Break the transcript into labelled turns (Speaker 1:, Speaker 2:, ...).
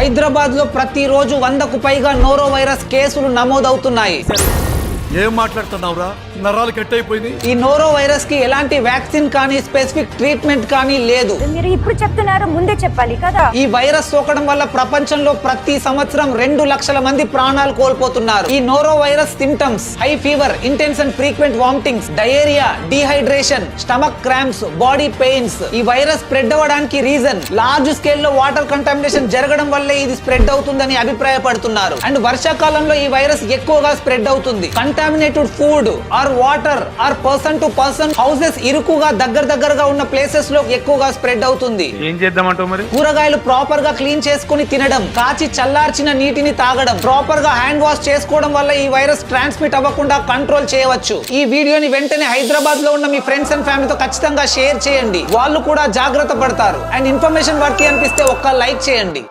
Speaker 1: హైదరాబాద్ లో ప్రతిరోజు 100కు పైగా నోరో వైరస్ కేసులు నమోదవుతున్నాయి.
Speaker 2: ఏం మాట్లాడుతున్నావురా? నరాలు కట్ అయిపోయింది.
Speaker 1: ఈ నోరో వైరస్ కి ఎలాంటి వ్యాక్సిన్ కానీ స్పెసిఫిక్ ట్రీట్మెంట్ కానీ లేదు.
Speaker 3: మీరు ఇప్పుడు చెప్తున్నారు, ముందే చెప్పాలి కదా.
Speaker 1: ఈ వైరస్ సోకడం వల్ల ప్రపంచంలో ప్రతి సంవత్సరం 2 లక్షల మంది ప్రాణాలు కోల్పోతున్నారు. ఈ noro virus symptoms high fever, intense and frequent vomitings, diarrhoea, dehydration, stomach cramps, body pains. ఈ వైరస్ స్ప్రెడ్ అవ్వడానికి రీజన్ లార్జ్ స్కేల్ లో వాటర్ కంటామినేషన్ జరగడం వల్లే ఇది స్ప్రెడ్ అవుతుందని అభిప్రాయపడుతున్నారు. అండ్ వర్షాకాలంలో ఈ వైరస్ ఎక్కువగా స్ప్రెడ్ అవుతుంది. Contaminated food or water or person to person houses ఇరుకుగా దగ్గరగా ఉన్న ప్లేసెస్ లో ఎక్కువగా స్ప్రెడ్ అవుతుంది.
Speaker 4: ఏం చేద్దామంటావు మరి?
Speaker 1: కూరగాయలు ప్రాపర్ గా క్లీన్ చేసుకుని తినడం, కాచి చల్లార్చిన నీటిని తాగడం, ప్రాపర్ గా హ్యాండ్ వాష్ చేసుకోవడం వల్ల ఈ వైరస్ ట్రాన్స్మిట్ అవ్వకుండా కంట్రోల్ చేయవచ్చు. ఈ వీడియోని వెంటనే హైదరాబాద్ లో ఉన్న మీ ఫ్రెండ్స్ అండ్ ఫ్యామిలీతో ఖచ్చితంగా షేర్ చేయండి. వాళ్ళు కూడా జాగ్రత్త పడతారు. అండ్ ఇన్ఫర్మేషన్ వర్తి అనిపిస్తే ఒక్క లైక్ చేయండి.